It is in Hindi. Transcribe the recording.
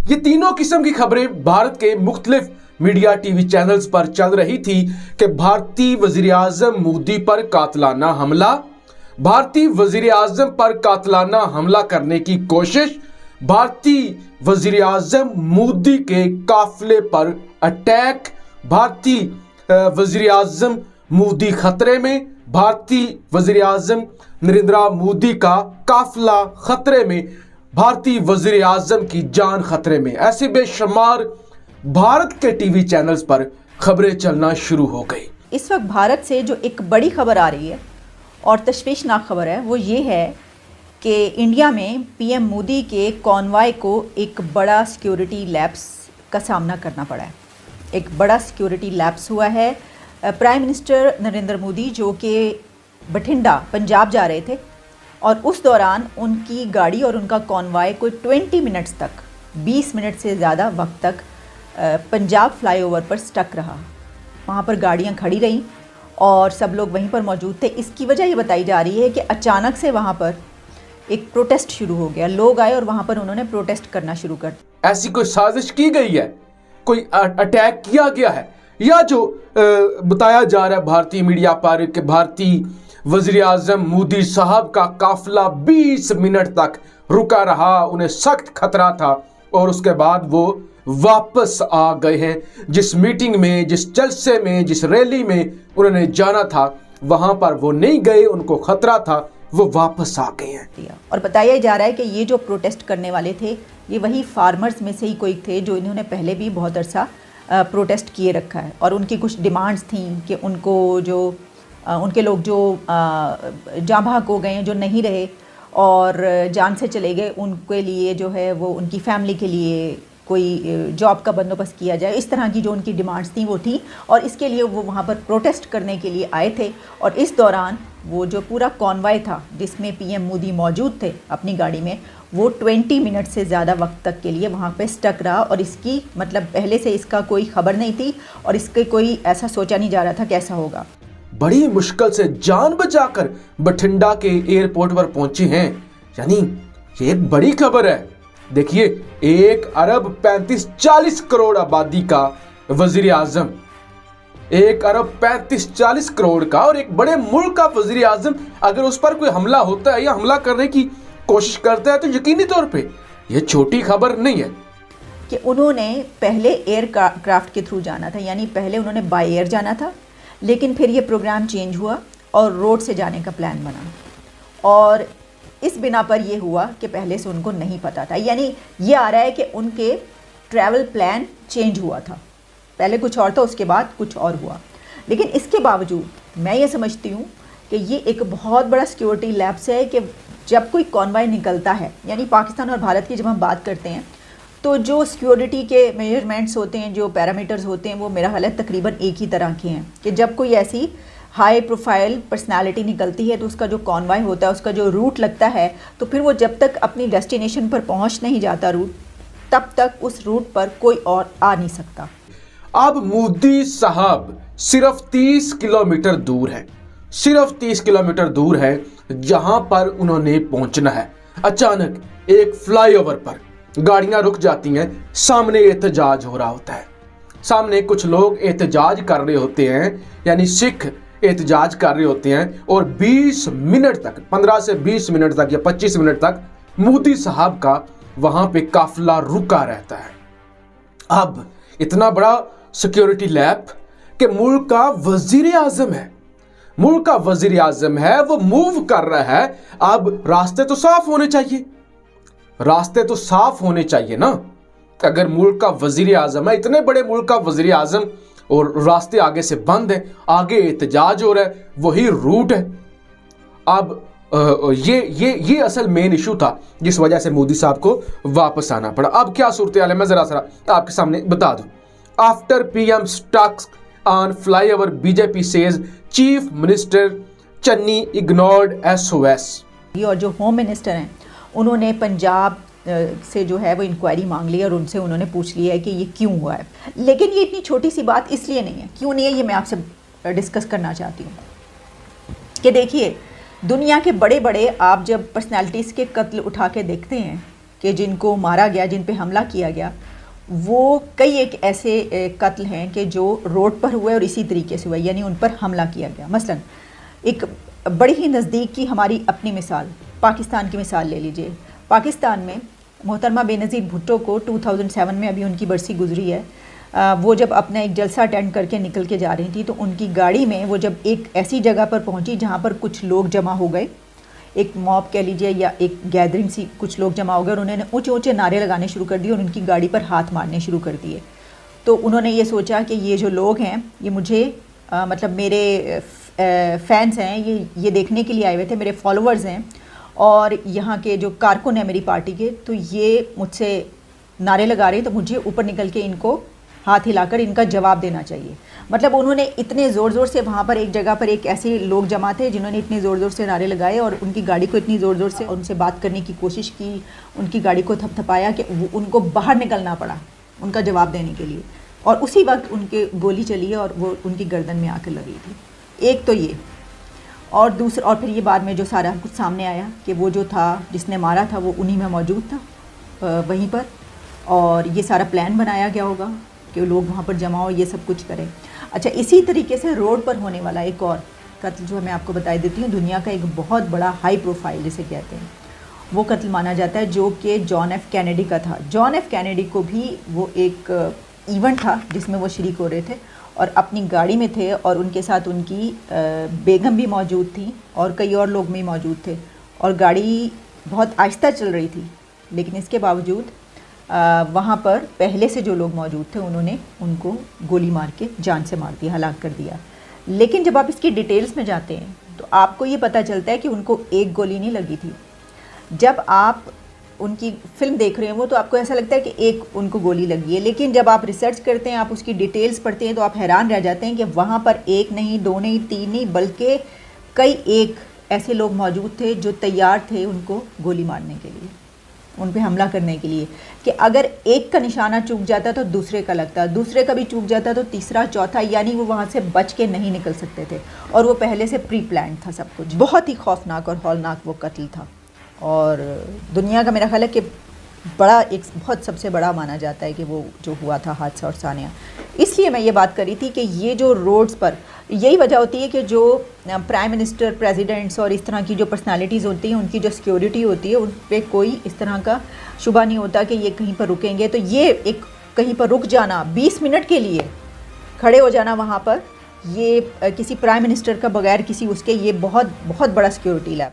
ये तीनों किस्म की खबरें भारत के मुख्तलिफ मीडिया टीवी चैनल्स पर चल रही थी कि भारतीय वजीर-ए-आज़म मोदी पर कातिलाना हमला, भारतीय वजीर-ए-आज़म पर कातिलाना हमला करने की कोशिश, भारतीय वजीर-ए-आज़म मोदी के काफिले पर अटैक, भारतीय वजीर-ए-आज़म मोदी खतरे में, भारतीय वजीर-ए-आज़म नरेंद्र मोदी का काफिला खतरे में, भारतीय वजीर-ए-आज़म की जान खतरे में। ऐसे बेशुमार भारत के टीवी चैनल्स पर खबरें चलना शुरू हो गई। इस वक्त भारत से जो एक बड़ी खबर आ रही है और तशवीशनाक खबर है वो ये है कि इंडिया में पीएम मोदी के कॉन्वॉय को एक बड़ा सिक्योरिटी लैप्स का सामना करना पड़ा है। एक बड़ा सिक्योरिटी लैप्स हुआ है। प्राइम मिनिस्टर नरेंद्र मोदी जो कि बठिंडा पंजाब जा रहे थे और उस दौरान उनकी गाड़ी और उनका कॉन्वॉय कोई 20 मिनट्स तक, 20 मिनट से ज़्यादा वक्त तक पंजाब फ्लाईओवर पर स्टक रहा। वहाँ पर गाड़ियाँ खड़ी रहीं और सब लोग वहीं पर मौजूद थे। इसकी वजह ये बताई जा रही है कि अचानक से वहाँ पर एक प्रोटेस्ट शुरू हो गया। लोग आए और वहाँ पर उन्होंने प्रोटेस्ट करना शुरू कर दिया। ऐसी कोई साजिश की गई है, कोई अटैक किया गया है, या जो बताया जा रहा है भारतीय मीडिया पर कि भारतीय वज़ीर-ए-आज़म मोदी साहब का काफिला 20 मिनट तक रुका रहा, उन्हें सख्त खतरा था और उसके बाद वो वापस आ गए हैं। जिस मीटिंग में, जिस जलसे में, जिस रैली में उन्होंने जाना था वहां पर वो नहीं गए, उनको खतरा था, वो वापस आ गए हैं। और बताया जा रहा है कि ये जो प्रोटेस्ट करने वाले थे ये वही फार्मर्स में से ही कोई थे जो इन्होंने पहले भी बहुत अरसा प्रोटेस्ट किए रखा है और उनकी कुछ डिमांड्स थी कि उनको जो उनके लोग जो जाँ भाग हो गए हैं, जो नहीं रहे और जान से चले गए, उनके लिए जो है वो उनकी फैमिली के लिए कोई जॉब का बंदोबस्त किया जाए। इस तरह की जो उनकी डिमांड्स थी वो थी और इसके लिए वो वहाँ पर प्रोटेस्ट करने के लिए आए थे। और इस दौरान वो जो पूरा कॉन्वॉय था जिसमें पीएम मोदी मौजूद थे अपनी गाड़ी में, वो 20 मिनट से ज़्यादा वक्त तक के लिए वहाँ पे स्टक रहा। और इसकी मतलब पहले से इसका कोई खबर नहीं थी और इसके कोई ऐसा सोचा नहीं जा रहा था कैसा होगा। बड़ी मुश्किल से जान बचाकर बठिंडा के एयरपोर्ट पर पहुंचे हैं, यानी ये एक बड़ी खबर है। देखिए, 1 अरब 35-40 करोड़ आबादी का वजीर-ए-आज़म, 1 अरब 35-40 करोड़ का और एक बड़े मुल्क का वजीर-ए-आज़म अगर उस पर कोई हमला होता है या हमला करने की कोशिश करता है तो यकीनी तौर पे ये छोटी खबर नहीं है। कि उन्होंने पहले एयर क्राफ्ट के थ्रू जाना था, यानी पहले उन्होंने बाय एयर जाना था, लेकिन फिर ये प्रोग्राम चेंज हुआ और रोड से जाने का प्लान बना। और इस बिना पर ये हुआ कि पहले से उनको नहीं पता था, यानी ये आ रहा है कि उनके ट्रैवल प्लान चेंज हुआ था। पहले कुछ और था, उसके बाद कुछ और हुआ। लेकिन इसके बावजूद मैं ये समझती हूँ कि ये एक बहुत बड़ा सिक्योरिटी लैप्स है कि जब कोई कॉन्वॉय निकलता है, यानी पाकिस्तान और भारत की जब हम बात करते हैं तो जो सिक्योरिटी के मेजरमेंट्स होते हैं, जो पैरामीटर्स होते हैं, वो मेरा ख्याल है तकरीबन एक ही तरह के हैं कि जब कोई ऐसी हाई प्रोफाइल पर्सनालिटी निकलती है तो उसका जो कॉन्वॉय होता है, उसका जो रूट लगता है, तो फिर वो जब तक अपनी डेस्टिनेशन पर पहुंच नहीं जाता रूट, तब तक उस रूट पर कोई और आ नहीं सकता। अब मोदी साहब सिर्फ 30 किलोमीटर दूर है, सिर्फ 30 किलोमीटर दूर है जहां पर उन्होंने पहुंचना है। अचानक एक फ्लाईओवर पर गाड़ियां रुक जाती हैं, सामने एहतजाज हो रहा होता है, सामने कुछ लोग एहतजाज कर रहे होते हैं, यानी सिख एहतजाज कर रहे होते हैं और 20 मिनट तक, 15 से 20 मिनट तक या 25 मिनट तक मोदी साहब का वहां पे काफिला रुका रहता है। अब इतना बड़ा सिक्योरिटी लैप कि मुल्क का वजीर-ए-आज़म है, मुल्क का वजीर-ए-आज़म है, वो मूव कर रहा है। अब रास्ते तो साफ होने चाहिए, रास्ते तो साफ होने चाहिए ना। अगर मुल्क का वजीर-ए-आज़म है, इतने बड़े मुल्क का वजीर-ए-आज़म, और रास्ते आगे से बंद है, आगे एहतजाज हो रहा है, वही रूट है। अब ये असल मेन इशू था जिस वजह से मोदी साहब को वापस आना पड़ा। अब क्या सूरत हाल है मैं जरा आपके सामने बता दूं। After PM stucks on flyover, BJP says chief minister Channi ignored SOS। और जो होम मिनिस्टर हैं उन्होंने पंजाब से जो है वो इंक्वायरी मांग ली और उनसे उन्होंने पूछ लिया है कि ये क्यों हुआ है। लेकिन ये इतनी छोटी सी बात इसलिए नहीं है, क्यों नहीं है ये मैं आपसे डिस्कस करना चाहती हूँ कि देखिए, दुनिया के बड़े बड़े आप जब पर्सनालिटीज़ के कत्ल उठा के देखते हैं कि जिनको मारा गया, जिन पे हमला किया गया, वो कई एक ऐसे कत्ल हैं कि जो रोड पर हुए और इसी तरीके से हुए, यानी उन पर हमला किया गया। मसलन एक बड़ी ही नज़दीक की हमारी अपनी मिसाल, पाकिस्तान की मिसाल ले लीजिए। पाकिस्तान में मोहतरमा बेनज़ीर भुट्टो को 2007 में, अभी उनकी बरसी गुजरी है, वो जब अपना एक जलसा अटेंड करके निकल के जा रही थी तो उनकी गाड़ी में वो जब एक ऐसी जगह पर पहुंची जहां पर कुछ लोग जमा हो गए, एक मॉब कह लीजिए या एक गैदरिंग सी, कुछ लोग जमा हो गए और उन्होंने ऊंचे ऊंचे नारे लगाने शुरू कर दिए और उनकी गाड़ी पर हाथ मारने शुरू कर दिए। तो उन्होंने ये सोचा कि ये जो लोग हैं ये मुझे मतलब मेरे फैंस हैं, ये देखने के लिए आए हुए थे, मेरे फॉलोअर्स हैं और यहाँ के जो कारकुन हैं मेरी पार्टी के, तो ये मुझसे नारे लगा रहे हैं, तो मुझे ऊपर निकल के इनको हाथ हिलाकर इनका जवाब देना चाहिए। मतलब उन्होंने इतने ज़ोर ज़ोर से, वहाँ पर एक जगह पर एक ऐसे लोग जमा थे जिन्होंने इतने ज़ोर ज़ोर से नारे लगाए और उनकी गाड़ी को इतनी ज़ोर ज़ोर से उनसे बात करने की कोशिश की, उनकी गाड़ी को थपथपाया कि उनको बाहर निकलना पड़ा उनका जवाब देने के लिए। और उसी वक्त उनके गोली चली है और वो उनकी गर्दन में आकर लगी थी। एक तो ये, और दूसरा, और फिर ये बाद में जो सारा कुछ सामने आया कि वो जो था जिसने मारा था वो उन्हीं में मौजूद था वहीं पर, और ये सारा प्लान बनाया गया होगा कि लोग वहाँ पर जमा हो, ये सब कुछ करें। अच्छा, इसी तरीके से रोड पर होने वाला एक और कत्ल जो मैं आपको बता देती हूँ, दुनिया का एक बहुत बड़ा हाई प्रोफाइल जिसे कहते हैं, वो कत्ल माना जाता है जो कि जॉन एफ कैनेडी का था। जॉन एफ कैनेडी को भी वो एक इवेंट था जिसमें वो शरीक हो रहे थे और अपनी गाड़ी में थे और उनके साथ उनकी बेगम भी मौजूद थी और कई और लोग भी मौजूद थे और गाड़ी बहुत आहिस्ता चल रही थी, लेकिन इसके बावजूद वहाँ पर पहले से जो लोग मौजूद थे उन्होंने उनको गोली मार के जान से मार दिया, हलाक कर दिया। लेकिन जब आप इसकी डिटेल्स में जाते हैं तो आपको ये पता चलता है कि उनको एक गोली नहीं लगी थी। जब आप उनकी फ़िल्म देख रहे हैं वो, तो आपको ऐसा लगता है कि एक उनको गोली लगी है, लेकिन जब आप रिसर्च करते हैं, आप उसकी डिटेल्स पढ़ते हैं तो आप हैरान रह जाते हैं कि वहाँ पर एक नहीं, दो नहीं, तीन नहीं, बल्कि कई एक ऐसे लोग मौजूद थे जो तैयार थे उनको गोली मारने के लिए, उन पे हमला करने के लिए, कि अगर एक का निशाना चूक जाता तो दूसरे का लगता, दूसरे का भी चूक जाता तो तीसरा, चौथा, यानी वो वहाँ से बच के नहीं निकल सकते थे और वो पहले से प्री प्लान था सब कुछ। बहुत ही खौफनाक और हौलनाक वो कत्ल था और दुनिया का मेरा ख्याल है कि बड़ा, एक बहुत सबसे बड़ा माना जाता है कि वो जो हुआ था हादसा और सानिया। इसलिए मैं ये बात कर रही थी कि ये जो रोड्स पर, यही वजह होती है कि जो प्राइम मिनिस्टर, प्रेसिडेंट्स और इस तरह की जो पर्सनालिटीज़ होती हैं उनकी जो सिक्योरिटी होती है उन पर कोई इस तरह का शुबा नहीं होता कि ये कहीं पर रुकेंगे। तो ये एक कहीं पर रुक जाना, 20 मिनट के लिए खड़े हो जाना वहाँ पर, ये किसी प्राइम मिनिस्टर का बगैर किसी उसके, ये बहुत बहुत बड़ा सिक्योरिटी लैब।